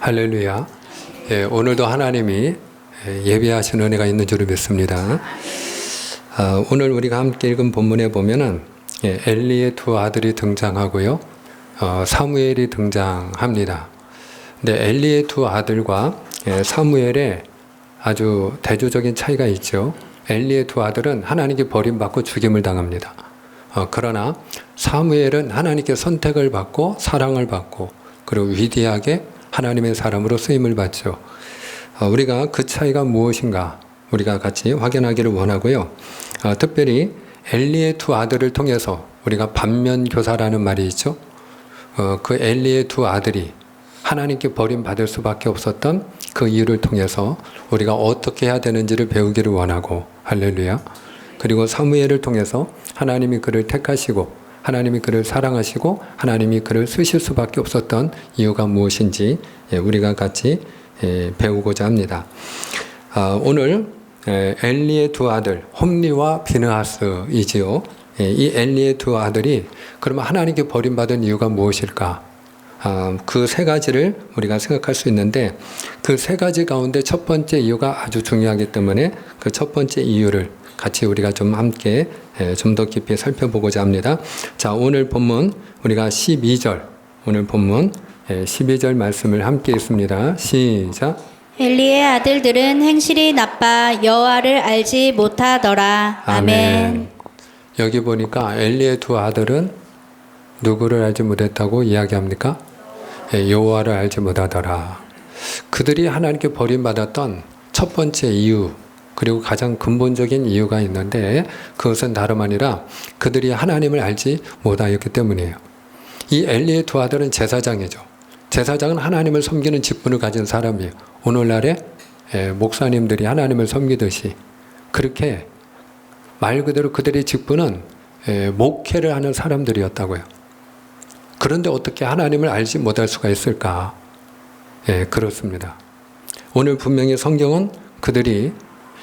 할렐루야. 오늘도 하나님이 예비하신 은혜가 있는 줄을 믿습니다. 오늘 우리가 함께 읽은 본문에 보면은 엘리의 두 아들이 등장하고요. 사무엘이 등장합니다. 근데 엘리의 두 아들과 사무엘의 아주 대조적인 차이가 있죠. 엘리의 두 아들은 하나님께 버림받고 죽임을 당합니다. 그러나 사무엘은 하나님께 선택을 받고 사랑을 받고 그리고 위대하게 하나님의 사람으로 쓰임을 받죠. 우리가 그 차이가 무엇인가 우리가 같이 확인하기를 원하고요. 특별히 엘리의 두 아들을 통해서 우리가 반면교사라는 말이 있죠. 그 엘리의 두 아들이 하나님께 버림받을 수밖에 없었던 그 이유를 통해서 우리가 어떻게 해야 되는지를 배우기를 원하고 할렐루야. 그리고 사무엘을 통해서 하나님이 그를 택하시고 하나님이 그를 사랑하시고 하나님이 그를 쓰실 수밖에 없었던 이유가 무엇인지 우리가 같이 배우고자 합니다. 오늘 엘리의 두 아들 홈리와 비느하스이지요. 이 엘리의 두 아들이 그러면 하나님께 버림받은 이유가 무엇일까? 그 세 가지를 우리가 생각할 수 있는데 그 세 가지 가운데 첫 번째 이유가 아주 중요하기 때문에 그 첫 번째 이유를 같이 우리가 좀 함께 좀 더 깊이 살펴보고자 합니다. 자, 오늘 본문 우리가 12절 오늘 본문 12절 말씀을 함께 읽습니다. 시작. 엘리의 아들들은 행실이 나빠 여호와를 알지 못하더라. 아멘. 여기 보니까 엘리의 두 아들은 누구를 알지 못했다고 이야기합니까? 여호와를 알지 못하더라. 그들이 하나님께 버림받았던 첫 번째 이유 그리고 가장 근본적인 이유가 있는데 그것은 다름 아니라 그들이 하나님을 알지 못하였기 때문이에요. 이 엘리의 두 아들은 제사장이죠. 제사장은 하나님을 섬기는 직분을 가진 사람이에요. 오늘날에 목사님들이 하나님을 섬기듯이 그렇게 말 그대로 그들의 직분은 목회를 하는 사람들이었다고요. 그런데 어떻게 하나님을 알지 못할 수가 있을까? 그렇습니다. 오늘 분명히 성경은 그들이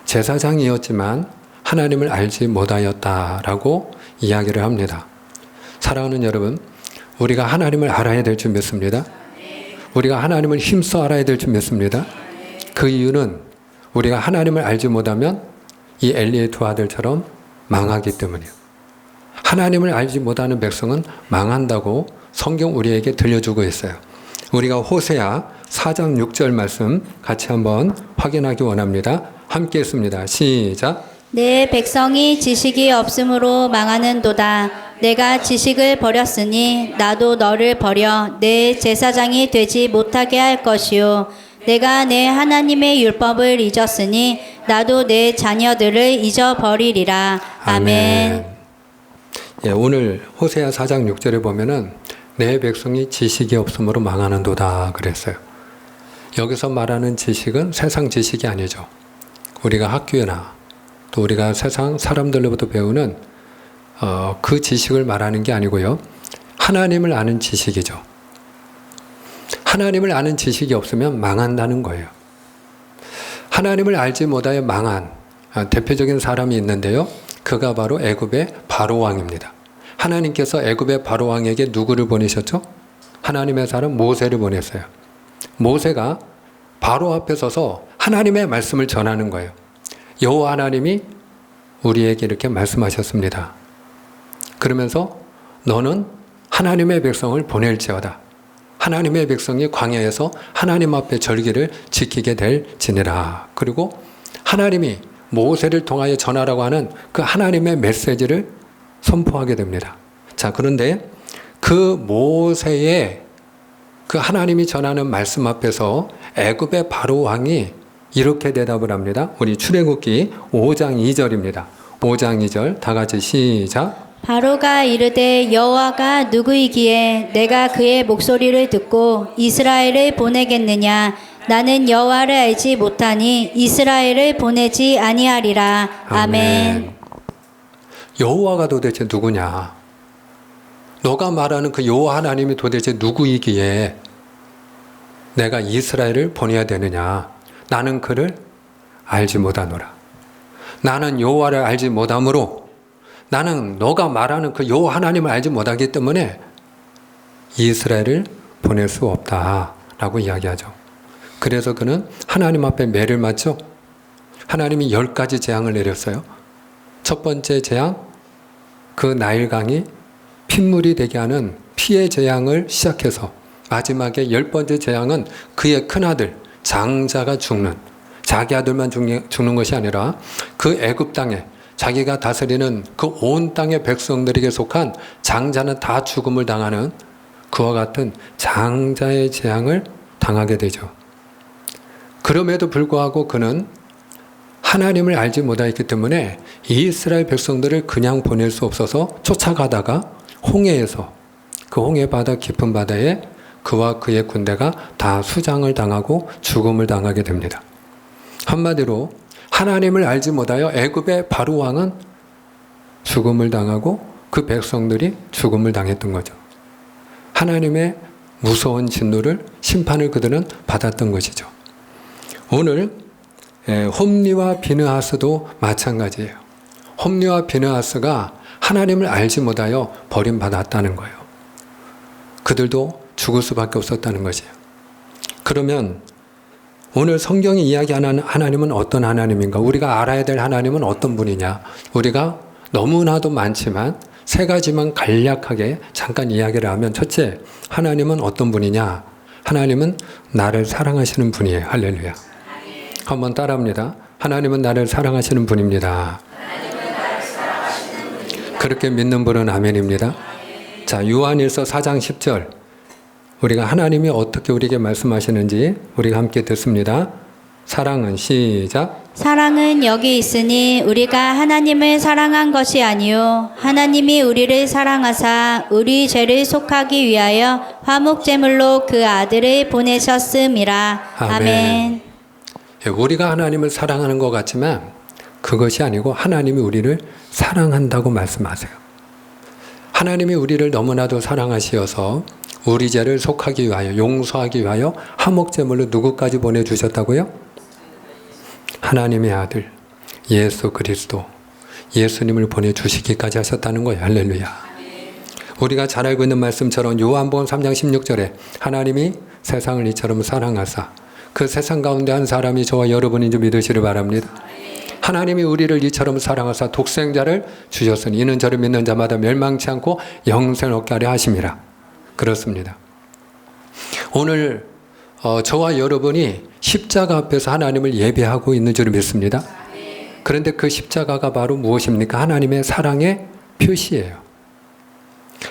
제사장이었지만 하나님을 알지 못하였다라고 이야기를 합니다. 사랑하는 여러분, 우리가 하나님을 알아야 될 줄 믿습니다. 우리가 하나님을 힘써 알아야 될 줄 믿습니다. 그 이유는 우리가 하나님을 알지 못하면 이 엘리의 두 아들처럼 망하기 때문이에요. 하나님을 알지 못하는 백성은 망한다고 성경 우리에게 들려주고 있어요. 우리가 호세아 4장 6절 말씀 같이 한번 확인하기 원합니다. 함께 했습니다. 시작. 내 백성이 지식이 없으므로 망하는도다. 내가 지식을 버렸으니 나도 너를 버려 내 제사장이 되지 못하게 할 것이요. 내가 내 하나님의 율법을 잊었으니 나도 내 자녀들을 잊어버리리라. 아멘. 오늘 호세아 4장 6절에 보면은 내 백성이 지식이 없으므로 망하는도다 그랬어요. 여기서 말하는 지식은 세상 지식이 아니죠. 우리가 학교나 또 우리가 세상 사람들로부터 배우는 그 지식을 말하는 게 아니고요. 하나님을 아는 지식이죠. 하나님을 아는 지식이 없으면 망한다는 거예요. 하나님을 알지 못하여 망한 대표적인 사람이 있는데요. 그가 바로 애굽의 바로왕입니다. 하나님께서 애굽의 바로왕에게 누구를 보내셨죠? 하나님의 사람 모세를 보냈어요. 모세가 바로 앞에 서서 하나님의 말씀을 전하는 거예요. 여호와 하나님이 우리에게 이렇게 말씀하셨습니다. 그러면서 너는 하나님의 백성을 보낼지어다. 하나님의 백성이 광야에서 하나님 앞에 절기를 지키게 될지니라. 그리고 하나님이 모세를 통하여 전하라고 하는 그 하나님의 메시지를 선포하게 됩니다. 자, 그런데 그 모세의 그 하나님이 전하는 말씀 앞에서 애굽의 바로 왕이 이렇게 대답을 합니다. 우리 출애굽기 5장 2절입니다. 5장 2절 다 같이 시작. 바로가 이르되 여호와가 누구이기에 내가 그의 목소리를 듣고 이스라엘을 보내겠느냐. 나는 여호와를 알지 못하니 이스라엘을 보내지 아니하리라. 아멘. 여호와가 도대체 누구냐? 너가 말하는 그 여호와 하나님이 도대체 누구이기에 내가 이스라엘을 보내야 되느냐? 나는 그를 알지 못하노라. 나는 여호와를 알지 못하므로 나는 너가 말하는 그 여호와 하나님을 알지 못하기 때문에 이스라엘을 보낼 수 없다라고 이야기하죠. 그래서 그는 하나님 앞에 매를 맞죠. 하나님이 10가지 재앙을 내렸어요. 첫 번째 재앙, 그 나일강이 핏물이 되게 하는 피의 재앙을 시작해서 마지막에 10번째 재앙은 그의 큰아들 장자가 죽는, 자기 아들만 죽는 것이 아니라 그 애굽 땅에 자기가 다스리는 그 온 땅의 백성들에게 속한 장자는 다 죽음을 당하는 그와 같은 장자의 재앙을 당하게 되죠. 그럼에도 불구하고 그는 하나님을 알지 못하였기 때문에 이스라엘 백성들을 그냥 보낼 수 없어서 쫓아가다가 홍해에서, 그 홍해 바다 깊은 바다에 그와 그의 군대가 다 수장을 당하고 죽음을 당하게 됩니다. 한마디로 하나님을 알지 못하여 애굽의 바로 왕은 죽음을 당하고 그 백성들이 죽음을 당했던 거죠. 하나님의 무서운 진노를, 심판을 그들은 받았던 것이죠. 오늘 홈리와 비느하스도 마찬가지예요. 홈리와 비느하스가 하나님을 알지 못하여 버림받았다는 거예요. 그들도 죽을 수밖에 없었다는 것이에요. 그러면 오늘 성경이 이야기하는 하나님은 어떤 하나님인가? 우리가 알아야 될 하나님은 어떤 분이냐? 우리가 너무나도 많지만 세 가지만 간략하게 잠깐 이야기를 하면, 첫째, 하나님은 어떤 분이냐? 하나님은 나를 사랑하시는 분이에요. 할렐루야. 한번 따라합니다. 하나님은 나를 사랑하시는 분입니다. 그렇게 믿는 분은 아멘입니다. 자, 요한일서 4장 10절. 우리가 하나님이 어떻게 우리에게 말씀하시는지 우리가 함께 듣습니다. 사랑은, 시작. 사랑은 여기 있으니 우리가 하나님을 사랑한 것이 아니요 하나님이 우리를 사랑하사 우리 죄를 속하기 위하여 화목제물로 그 아들을 보내셨음이라. 아멘. 우리가 하나님을 사랑하는 것 같지만 그것이 아니고 하나님이 우리를 사랑한다고 말씀하세요. 하나님이 우리를 너무나도 사랑하시어서 우리 죄를 속하기 위하여, 용서하기 위하여 화목제물로 누구까지 보내주셨다고요? 하나님의 아들 예수 그리스도, 예수님을 보내주시기까지 하셨다는 거예요. 할렐루야. 우리가 잘 알고 있는 말씀처럼 요한복음 3장 16절에 하나님이 세상을 이처럼 사랑하사 그 세상 가운데 한 사람이 저와 여러분인 줄 믿으시를 바랍니다. 하나님이 우리를 이처럼 사랑하사 독생자를 주셨으니 이는 저를 믿는 자마다 멸망치 않고 영생을 얻게 하려 하심이라. 그렇습니다. 오늘 저와 여러분이 십자가 앞에서 하나님을 예배하고 있는 줄 믿습니다. 그런데 그 십자가가 바로 무엇입니까? 하나님의 사랑의 표시예요.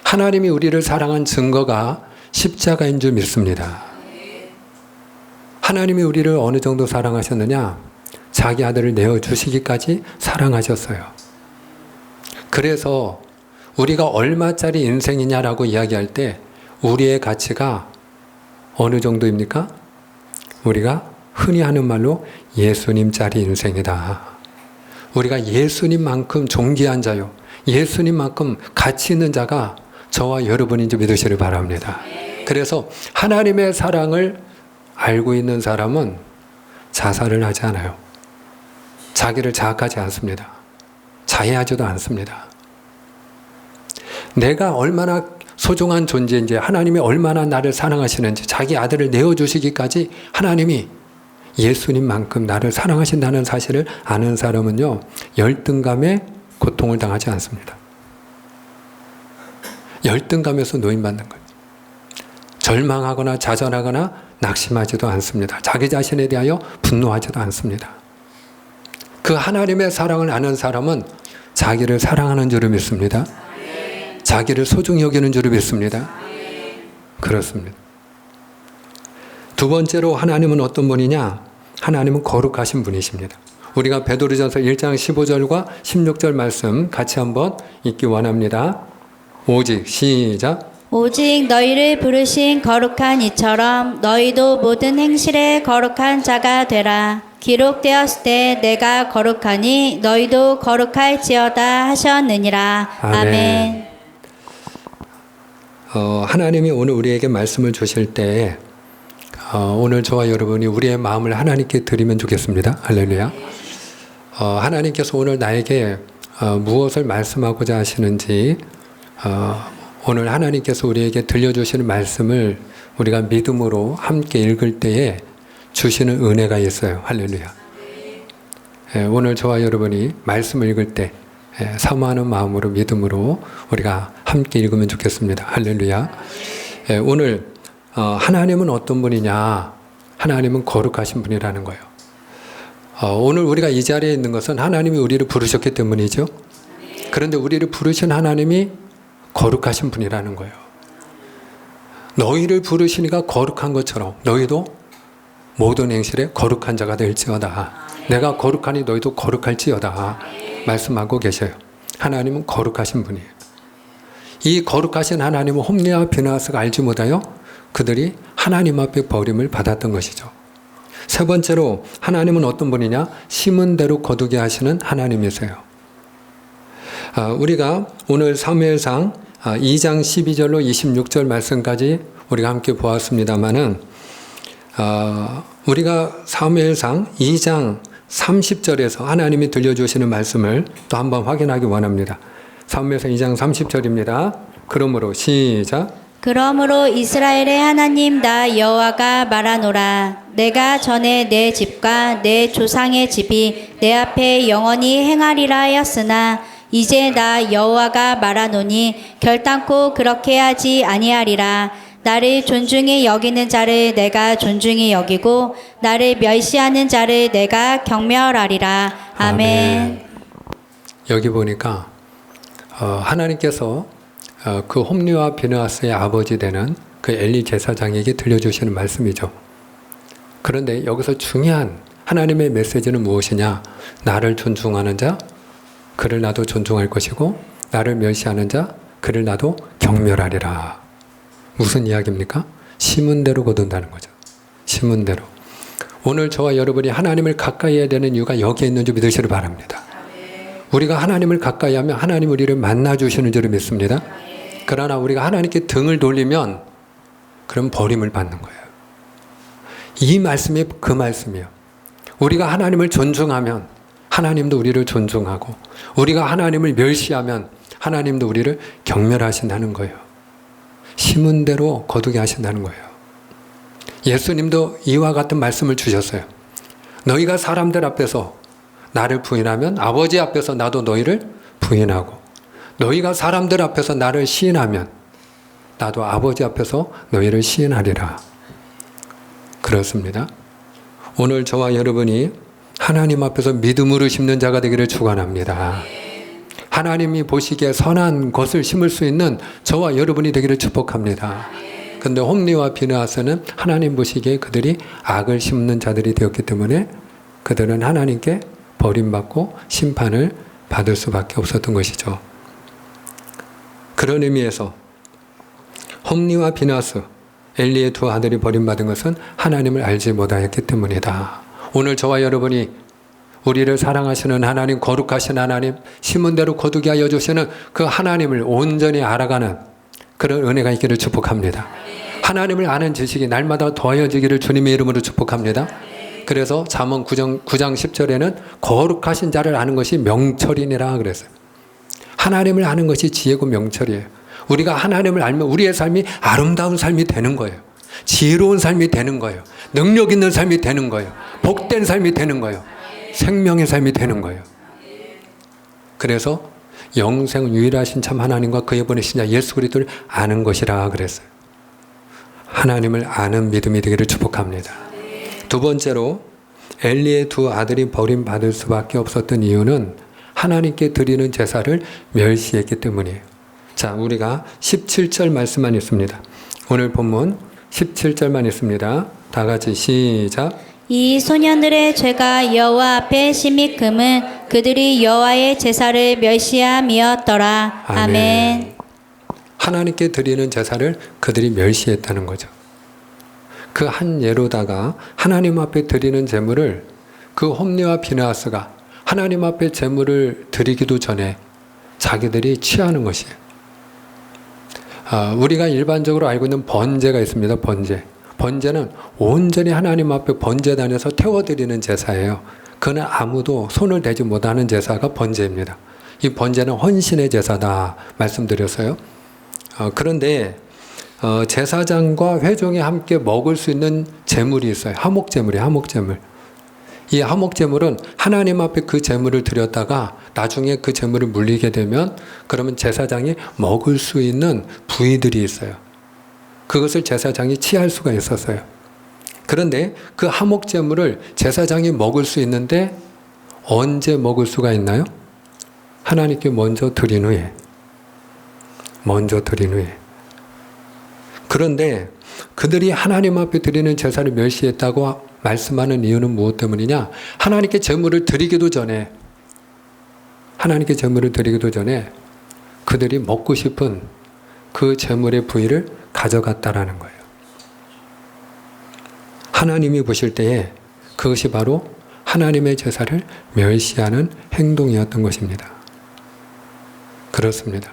하나님이 우리를 사랑한 증거가 십자가인 줄 믿습니다. 하나님이 우리를 어느 정도 사랑하셨느냐? 자기 아들을 내어주시기까지 사랑하셨어요. 그래서 우리가 얼마짜리 인생이냐라고 이야기할 때 우리의 가치가 어느 정도입니까? 우리가 흔히 하는 말로 예수님짜리 인생이다. 우리가 예수님만큼 존귀한 자요, 예수님만큼 가치 있는 자가 저와 여러분인 줄 믿으시길 바랍니다. 그래서 하나님의 사랑을 알고 있는 사람은 자살을 하지 않아요. 자기를 자학하지 않습니다. 자해하지도 않습니다. 내가 얼마나 소중한 존재인지, 하나님이 얼마나 나를 사랑하시는지, 자기 아들을 내어주시기까지 하나님이 예수님만큼 나를 사랑하신다는 사실을 아는 사람은요, 열등감에 고통을 당하지 않습니다. 열등감에서 노인받는 거예요. 절망하거나 좌절하거나 낙심하지도 않습니다. 자기 자신에 대하여 분노하지도 않습니다. 그 하나님의 사랑을 아는 사람은 자기를 사랑하는 줄을 믿습니다. 자기를 소중히 여기는 줄을 믿습니다. 그렇습니다. 두 번째로 하나님은 어떤 분이냐? 하나님은 거룩하신 분이십니다. 우리가 베드로전서 1장 15절과 16절 말씀 같이 한번 읽기 원합니다. 오직, 시작. 오직 너희를 부르신 거룩한 이처럼 너희도 모든 행실에 거룩한 자가 되라. 기록되었을 때 내가 거룩하니 너희도 거룩할지어다 하셨느니라. 아멘. 하나님이 오늘 우리에게 말씀을 주실 때 오늘 저와 여러분이 우리의 마음을 하나님께 드리면 좋겠습니다. 할렐루야. 하나님께서 오늘 나에게 무엇을 말씀하고자 하시는지, 오늘 하나님께서 우리에게 들려주시는 말씀을 우리가 믿음으로 함께 읽을 때에 주시는 은혜가 있어요. 할렐루야. 오늘 저와 여러분이 말씀을 읽을 때 사모하는 마음으로 믿음으로 우리가 함께 읽으면 좋겠습니다. 할렐루야. 오늘 하나님은 어떤 분이냐? 하나님은 거룩하신 분이라는 거예요. 오늘 우리가 이 자리에 있는 것은 하나님이 우리를 부르셨기 때문이죠. 그런데 우리를 부르신 하나님이 거룩하신 분이라는 거예요. 너희를 부르시니까 거룩한 것처럼 너희도 모든 행실에 거룩한 자가 될지어다. 내가 거룩하니 너희도 거룩할지어다. 말씀하고 계셔요. 하나님은 거룩하신 분이에요. 이 거룩하신 하나님은 홈리와 비나스가 알지 못하여 그들이 하나님 앞에 버림을 받았던 것이죠. 세 번째로 하나님은 어떤 분이냐? 심은 대로 거두게 하시는 하나님이세요. 우리가 오늘 사무엘상 2장 12절로 26절 말씀까지 우리가 함께 보았습니다마는 우리가 사무엘상 2장 30절에서 하나님이 들려주시는 말씀을 또 한번 확인하기 원합니다. 사무엘상 2장 30절입니다. 그러므로 시작. 그러므로 이스라엘의 하나님 나 여호와가 말하노라. 내가 전에 내 집과 내 조상의 집이 내 앞에 영원히 행하리라 하였으나 이제 나 여호와가 말하노니 결단코 그렇게 하지 아니하리라. 나를 존중히 여기는 자를 내가 존중히 여기고 나를 멸시하는 자를 내가 경멸하리라. 아멘. 여기 보니까 하나님께서 그 홈리와 비느하스의 아버지 되는 그 엘리 제사장에게 들려주시는 말씀이죠. 그런데 여기서 중요한 하나님의 메시지는 무엇이냐? 나를 존중하는 자, 그를 나도 존중할 것이고 나를 멸시하는 자, 그를 나도 경멸하리라. 무슨 이야기입니까? 심은 대로 거둔다는 거죠. 심은 대로. 오늘 저와 여러분이 하나님을 가까이 해야 되는 이유가 여기에 있는 줄 믿으시길 바랍니다. 우리가 하나님을 가까이 하면 하나님 우리를 만나주시는 줄을 믿습니다. 그러나 우리가 하나님께 등을 돌리면 그럼 버림을 받는 거예요. 이 말씀이 그 말씀이에요. 우리가 하나님을 존중하면 하나님도 우리를 존중하고 우리가 하나님을 멸시하면 하나님도 우리를 경멸하신다는 거예요. 심은 대로 거두게 하신다는 거예요. 예수님도 이와 같은 말씀을 주셨어요. 너희가 사람들 앞에서 나를 부인하면 아버지 앞에서 나도 너희를 부인하고 너희가 사람들 앞에서 나를 시인하면 나도 아버지 앞에서 너희를 시인하리라. 그렇습니다. 오늘 저와 여러분이 하나님 앞에서 믿음으로 심는 자가 되기를 축원합니다. 하나님이 보시기에 선한 것을 심을 수 있는 저와 여러분이 되기를 축복합니다. 그런데 홈리와 비느하스는 하나님 보시기에 그들이 악을 심는 자들이 되었기 때문에 그들은 하나님께 버림받고 심판을 받을 수밖에 없었던 것이죠. 그런 의미에서 홈리와 비느하스, 엘리의 두 아들이 버림받은 것은 하나님을 알지 못하였기 때문이다. 오늘 저와 여러분이 우리를 사랑하시는 하나님, 거룩하신 하나님, 심은 대로 거두게 하여 주시는 그 하나님을 온전히 알아가는 그런 은혜가 있기를 축복합니다. 하나님을 아는 지식이 날마다 더하여지기를 주님의 이름으로 축복합니다. 그래서 잠언 9장 10절에는 거룩하신 자를 아는 것이 명철이니라 그랬어요. 하나님을 아는 것이 지혜고 명철이에요. 우리가 하나님을 알면 우리의 삶이 아름다운 삶이 되는 거예요. 지혜로운 삶이 되는 거예요. 능력 있는 삶이 되는 거예요. 복된 삶이 되는 거예요. 생명의 삶이 되는 거예요. 그래서 영생 유일하신 참 하나님과 그의 보내신 자 예수 그리스도를 아는 것이라 그랬어요. 하나님을 아는 믿음이 되기를 축복합니다. 두 번째로 엘리의 두 아들이 버림받을 수밖에 없었던 이유는 하나님께 드리는 제사를 멸시했기 때문이에요. 자, 우리가 17절 말씀만 있습니다. 오늘 본문 17절만 있습니다. 다 같이 시작. 이 소년들의 죄가 여호와 앞에 심히 금은 그들이 여호와의 제사를 멸시함이었더라. 아멘. 하나님께 드리는 제사를 그들이 멸시했다는 거죠. 그 한 예로다가 하나님 앞에 드리는 제물을 그 홈리와 비느하스가 하나님 앞에 제물을 드리기도 전에 자기들이 취하는 것이에요. 우리가 일반적으로 알고 있는 번제가 있습니다. 번제는 온전히 하나님 앞에 번제단에서 태워드리는 제사예요. 그는 아무도 손을 대지 못하는 제사가 번제입니다. 이 번제는 헌신의 제사다 말씀드렸어요. 그런데 제사장과 회종이 함께 먹을 수 있는 제물이 있어요. 하목제물이에요. 하목제물. 이 하목제물은 하나님 앞에 그 제물을 드렸다가 나중에 그 제물을 물리게 되면 그러면 제사장이 먹을 수 있는 부위들이 있어요. 그것을 제사장이 취할 수가 있었어요. 그런데 그 하목제물을 제사장이 먹을 수 있는데 언제 먹을 수가 있나요? 하나님께 먼저 드린 후에. 그런데 그들이 하나님 앞에 드리는 제사를 멸시했다고 말씀하는 이유는 무엇 때문이냐? 하나님께 제물을 드리기도 전에 그들이 먹고 싶은 그 제물의 부위를 가져갔다라는 거예요. 하나님이 보실 때에 그것이 바로 하나님의 제사를 멸시하는 행동이었던 것입니다. 그렇습니다.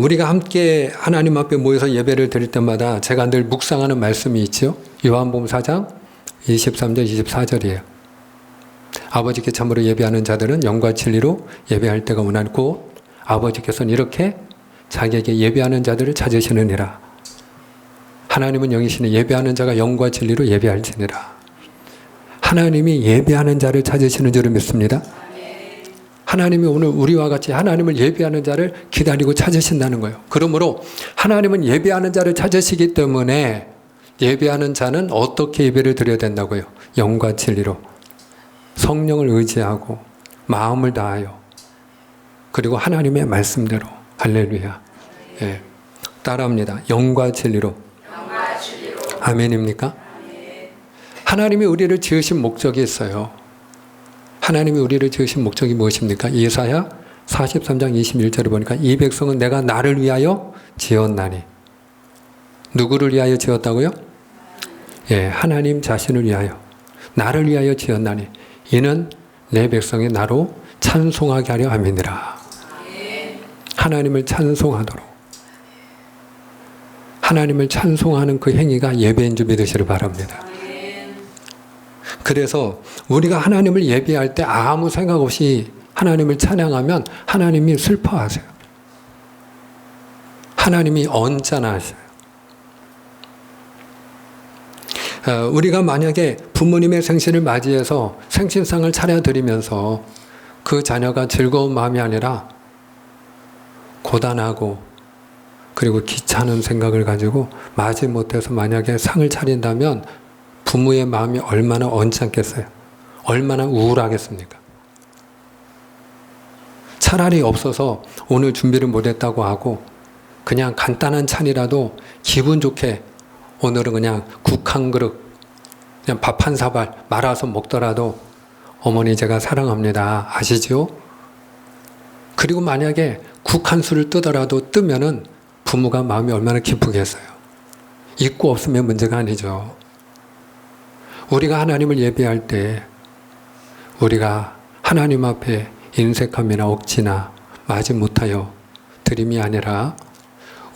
우리가 함께 하나님 앞에 모여서 예배를 드릴 때마다 제가 늘 묵상하는 말씀이 있죠. 요한복음 4장 23절 24절이에요. 아버지께 참으로 예배하는 자들은 영과 진리로 예배할 때가 원하고 아버지께서는 이렇게 자기에게 예배하는 자들을 찾으시느니라. 하나님은 영이시니 예배하는 자가 영과 진리로 예배할지니라. 하나님이 예배하는 자를 찾으시는 줄을 믿습니다. 하나님이 오늘 우리와 같이 하나님을 예배하는 자를 기다리고 찾으신다는 거예요. 그러므로 하나님은 예배하는 자를 찾으시기 때문에 예배하는 자는 어떻게 예배를 드려야 된다고요? 영과 진리로. 성령을 의지하고 마음을 다하여 그리고 하나님의 말씀대로. 할렐루야. 예. 따라합니다. 영과 진리로. 아멘입니까? 하나님이 우리를 지으신 목적이 있어요. 하나님이 우리를 지으신 목적이 무엇입니까? 이사야 43장 21절에 보니까 이 백성은 내가 나를 위하여 지었나니. 누구를 위하여 지었다고요? 예, 하나님 자신을 위하여. 나를 위하여 지었나니. 이는 내 백성이 나로 찬송하게 하려 함이니라. 하나님을 찬송하도록. 하나님을 찬송하는 그 행위가 예배인 줄 믿으시길 바랍니다. 그래서 우리가 하나님을 예배할 때 아무 생각 없이 하나님을 찬양하면 하나님이 슬퍼하세요. 하나님이 언짢아 하셔요. 우리가 만약에 부모님의 생신을 맞이해서 생신상을 차려드리면서 그 자녀가 즐거운 마음이 아니라 고단하고 그리고 귀찮은 생각을 가지고 맞이 못해서 만약에 상을 차린다면 부모의 마음이 얼마나 언짢겠어요? 얼마나 우울하겠습니까? 차라리 없어서 오늘 준비를 못했다고 하고 그냥 간단한 찬이라도 기분 좋게 오늘은 그냥 국 한 그릇, 그냥 밥 한 사발 말아서 먹더라도 어머니 제가 사랑합니다. 아시죠? 그리고 만약에 국 한 술을 뜨더라도 뜨면은 부모가 마음이 얼마나 기쁘겠어요. 있고 없으면 문제가 아니죠. 우리가 하나님을 예배할 때 우리가 하나님 앞에 인색함이나 억지나 마지 못하여 드림이 아니라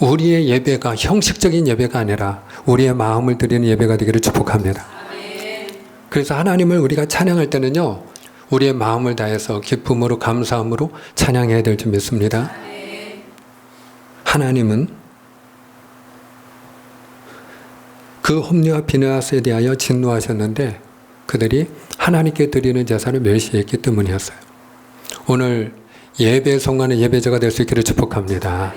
우리의 예배가 형식적인 예배가 아니라 우리의 마음을 드리는 예배가 되기를 축복합니다. 그래서 하나님을 우리가 찬양할 때는요, 우리의 마음을 다해서 기쁨으로 감사함으로 찬양해야 될 줄 믿습니다. 하나님은 그 홈리와 비느하스에 대하여 진노하셨는데 그들이 하나님께 드리는 제사를 멸시했기 때문이었어요. 오늘 예배에 성하는 예배자가 될 수 있기를 축복합니다.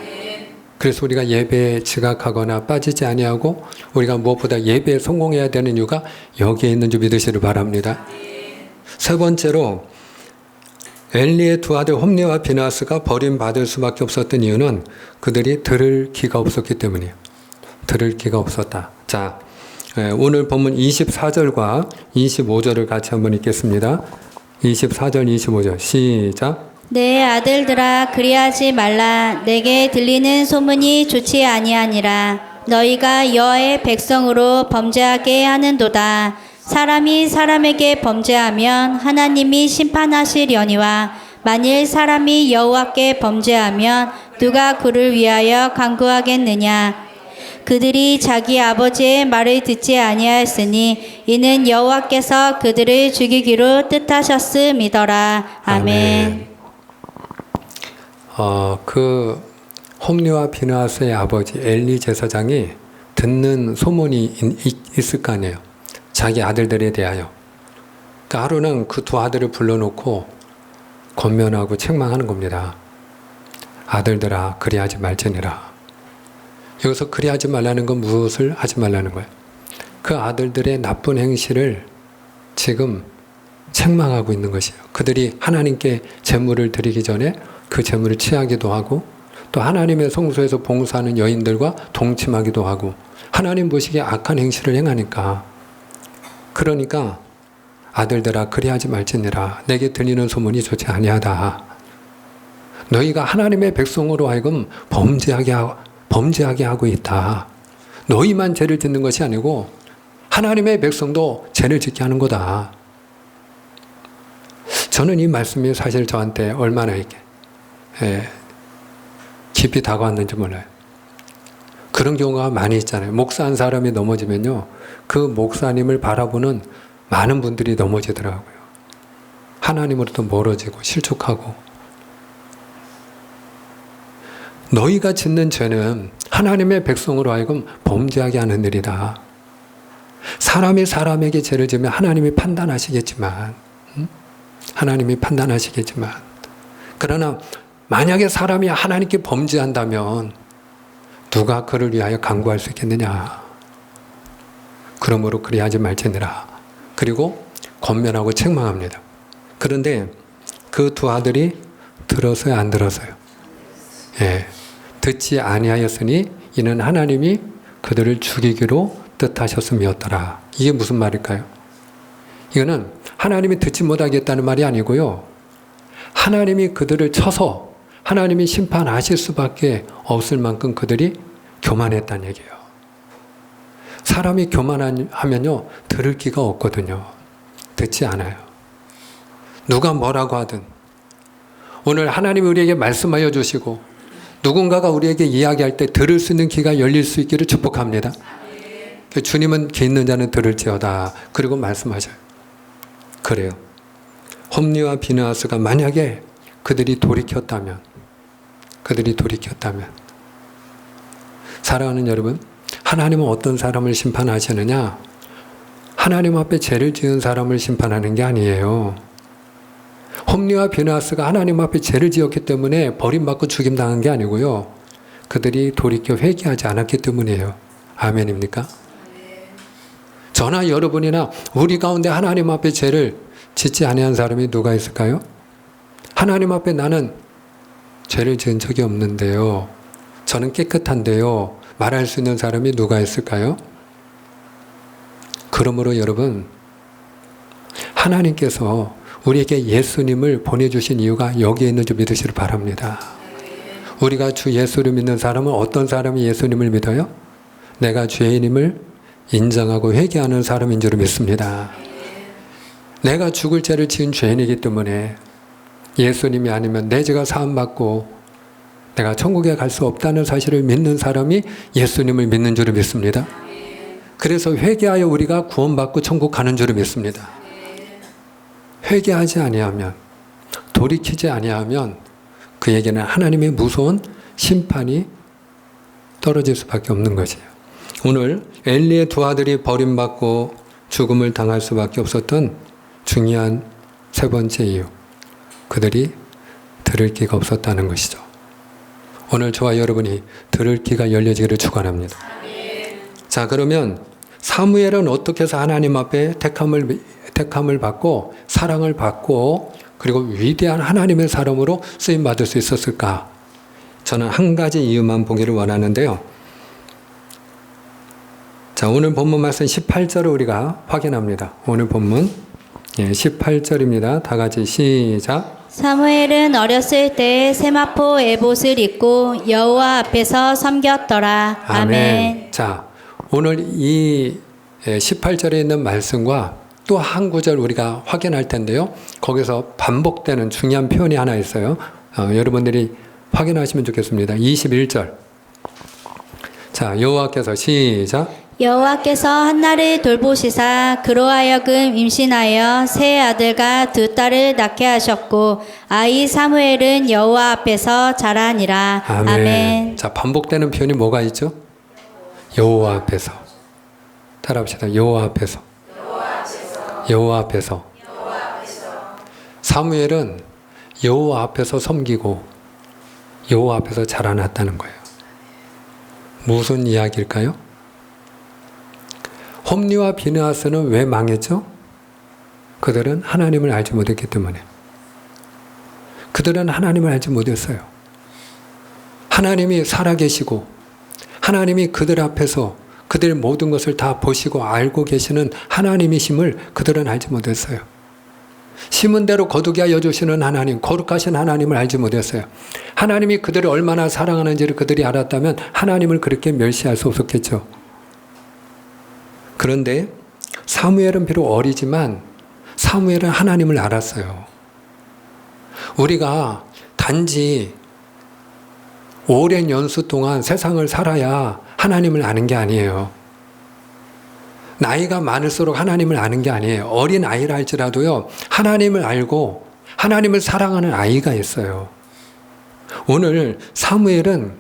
그래서 우리가 예배에 지각하거나 빠지지 아니하고 우리가 무엇보다 예배에 성공해야 되는 이유가 여기에 있는 줄 믿으시길 바랍니다. 세 번째로 엘리의 두 아들 홈리와 비느하스가 버림받을 수밖에 없었던 이유는 그들이 들을 기가 없었기 때문이에요. 들을 기가 없었다. 자, 오늘 본문 24절과 25절을 같이 한번 읽겠습니다. 24절, 25절 시작. 내 아들들아 그리하지 말라. 내게 들리는 소문이 좋지 아니하니라. 너희가 여호와의 백성으로 범죄하게 하는도다. 사람이 사람에게 범죄하면 하나님이 심판하시려니와 만일 사람이 여호와께 범죄하면 누가 그를 위하여 간구하겠느냐. 그들이 자기 아버지의 말을 듣지 아니하였으니 이는 여호와께서 그들을 죽이기로 뜻하셨음이더라. 아멘. 홈리와 비느하스의 아버지 엘리 제사장이 듣는 소문이 있을 거 아니에요. 자기 아들들에 대하여. 그러니까 하루는 그 두 아들을 불러놓고 권면하고 책망하는 겁니다. 아들들아, 그리하지 말지니라. 여기서 그리하지 말라는 건 무엇을 하지 말라는 거예요? 그 아들들의 나쁜 행실을 지금 책망하고 있는 것이에요. 그들이 하나님께 제물을 드리기 전에 그 제물을 취하기도 하고 또 하나님의 성소에서 봉사하는 여인들과 동침하기도 하고 하나님 보시기에 악한 행실을 행하니까 그러니까 아들들아 그리하지 말지니라. 내게 들리는 소문이 좋지 아니하다. 너희가 하나님의 백성으로 하여금 범죄하게 하고 있다. 너희만 죄를 짓는 것이 아니고 하나님의 백성도 죄를 짓게 하는 거다. 저는 이 말씀이 사실 저한테 얼마나 이렇게 깊이 다가왔는지 몰라요. 그런 경우가 많이 있잖아요. 목사 한 사람이 넘어지면요, 그 목사님을 바라보는 많은 분들이 넘어지더라고요. 하나님으로부터 멀어지고 실족하고. 너희가 짓는 죄는 하나님의 백성으로 하여금 범죄하게 하는 일이다. 사람이 사람에게 죄를 지으면 하나님이 판단하시겠지만, 그러나 만약에 사람이 하나님께 범죄한다면 누가 그를 위하여 간구할 수 있겠느냐. 그러므로 그리하지 말지니라. 그리고 권면하고 책망합니다. 그런데 그 두 아들이 들었어요, 안 들었어요? 예, 듣지 아니하였으니 이는 하나님이 그들을 죽이기로 뜻하셨음이었더라. 이게 무슨 말일까요? 이거는 하나님이 듣지 못하겠다는 말이 아니고요, 하나님이 그들을 쳐서 하나님이 심판하실 수밖에 없을 만큼 그들이 교만했다는 얘기예요. 사람이 교만하면요, 들을 기가 없거든요. 듣지 않아요. 누가 뭐라고 하든 오늘 하나님이 우리에게 말씀하여 주시고 누군가가 우리에게 이야기할 때 들을 수 있는 귀가 열릴 수 있기를 축복합니다. 주님은 귀 있는 자는 들을지어다. 그리고 말씀하셔요. 그래요. 홈리와 비느하스가 만약에 그들이 돌이켰다면, 사랑하는 여러분, 하나님은 어떤 사람을 심판하시느냐? 하나님 앞에 죄를 지은 사람을 심판하는 게 아니에요. 홈리와 비느하스가 하나님 앞에 죄를 지었기 때문에 버림받고 죽임당한 게 아니고요, 그들이 돌이켜 회개하지 않았기 때문이에요. 아멘입니까? 저나 여러분이나 우리 가운데 하나님 앞에 죄를 짓지 아니한 사람이 누가 있을까요? 하나님 앞에 나는 죄를 지은 적이 없는데요, 저는 깨끗한데요, 말할 수 있는 사람이 누가 있을까요? 그러므로 여러분, 하나님께서 우리에게 예수님을 보내주신 이유가 여기에 있는 줄 믿으시길 바랍니다. 우리가 주 예수를 믿는 사람은 어떤 사람이 예수님을 믿어요? 내가 죄인임을 인정하고 회개하는 사람인 줄 믿습니다. 내가 죽을 죄를 지은 죄인이기 때문에 예수님이 아니면 내 죄가 사함받고 내가 천국에 갈 수 없다는 사실을 믿는 사람이 예수님을 믿는 줄 믿습니다. 그래서 회개하여 우리가 구원받고 천국 가는 줄 믿습니다. 회개하지 아니하면, 돌이키지 아니하면 그에게는 하나님의 무서운 심판이 떨어질 수밖에 없는 것이에요. 오늘 엘리의 두 아들이 버림받고 죽음을 당할 수밖에 없었던 중요한 세 번째 이유, 그들이 들을 귀가 없었다는 것이죠. 오늘 저와 여러분이 들을 귀가 열려지기를 축원합니다. 자, 그러면 사무엘은 어떻게 해서 하나님 앞에 택함을 받고 사랑을 받고 그리고 위대한 하나님의 사람으로 쓰임 받을 수 있었을까? 저는 한 가지 이유만 보기를 원하는데요. 자, 오늘 본문 말씀 18절을 우리가 확인합니다. 오늘 본문 18절입니다. 다 같이 시작. 사무엘은 어렸을 때 세마포 에봇을 입고 여호와 앞에서 섬겼더라. 아멘. 자, 오늘 이 18절에 있는 말씀과 또 한 구절 우리가 확인할 텐데요. 거기서 반복되는 중요한 표현이 하나 있어요. 여러분들이 확인하시면 좋겠습니다. 21절. 자, 여호와께서 시작. 여호와께서 한나를 돌보시사 그로 하여금 임신하여 세 아들과 두 딸을 낳게 하셨고 아이 사무엘은 여호와 앞에서 자라니라. 아멘. 자, 반복되는 표현이 뭐가 있죠? 여호와 앞에서. 따라합시다. 여호와 앞에서. 여호와 앞에서. 사무엘은 여호와 앞에서 섬기고 여호와 앞에서 자라났다는 거예요. 무슨 이야기일까요? 홈리와 비느하스는 왜 망했죠? 그들은 하나님을 알지 못했기 때문에. 그들은 하나님을 알지 못했어요. 하나님이 살아계시고 하나님이 그들 앞에서 그들 모든 것을 다 보시고 알고 계시는 하나님이심을 그들은 알지 못했어요. 심은 대로 거두게 하여 주시는 하나님, 거룩하신 하나님을 알지 못했어요. 하나님이 그들을 얼마나 사랑하는지를 그들이 알았다면 하나님을 그렇게 멸시할 수 없었겠죠. 그런데 사무엘은 비록 어리지만 사무엘은 하나님을 알았어요. 우리가 단지 오랜 연수 동안 세상을 살아야 하나님을 아는 게 아니에요. 나이가 많을수록 하나님을 아는 게 아니에요. 어린 아이라 할지라도요, 하나님을 알고 하나님을 사랑하는 아이가 있어요. 오늘 사무엘은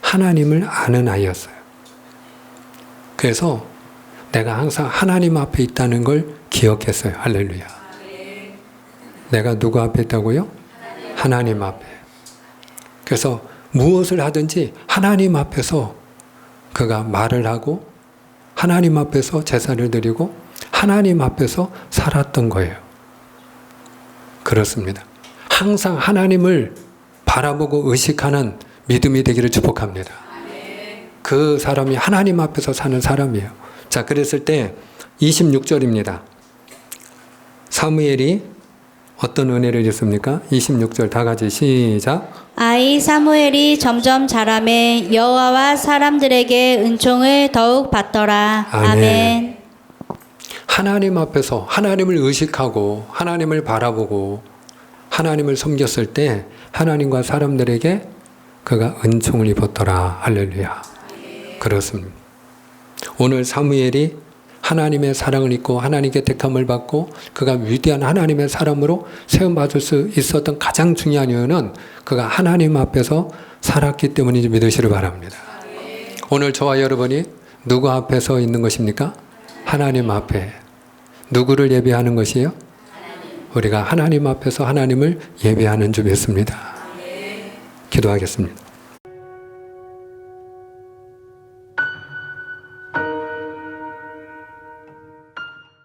하나님을 아는 아이였어요. 그래서 내가 항상 하나님 앞에 있다는 걸 기억했어요. 할렐루야. 내가 누구 앞에 있다고요? 하나님 앞에. 그래서 무엇을 하든지 하나님 앞에서 그가 말을 하고 하나님 앞에서 제사를 드리고 하나님 앞에서 살았던 거예요. 그렇습니다. 항상 하나님을 바라보고 의식하는 믿음이 되기를 축복합니다. 그 사람이 하나님 앞에서 사는 사람이에요. 자, 그랬을 때 26절입니다. 사무엘이 어떤 은혜를 줬습니까? 26절 다 같이 시작. 아이 사무엘이 점점 자라매 여호와와 사람들에게 은총을 더욱 받더라. 아멘. 하나님 앞에서 하나님을 의식하고 하나님을 바라보고 하나님을 섬겼을 때 하나님과 사람들에게 그가 은총을 입었더라. 할렐루야. 그렇습니다. 오늘 사무엘이 하나님의 사랑을 입고 하나님께 택함을 받고 그가 위대한 하나님의 사람으로 세움받을 수 있었던 가장 중요한 이유는 그가 하나님 앞에서 살았기 때문인지 믿으시길 바랍니다. 오늘 저와 여러분이 누구 앞에 서 있는 것입니까? 하나님 앞에. 누구를 예배하는 것이에요? 우리가 하나님 앞에서 하나님을 예배하는 줄 믿습니다. 기도하겠습니다.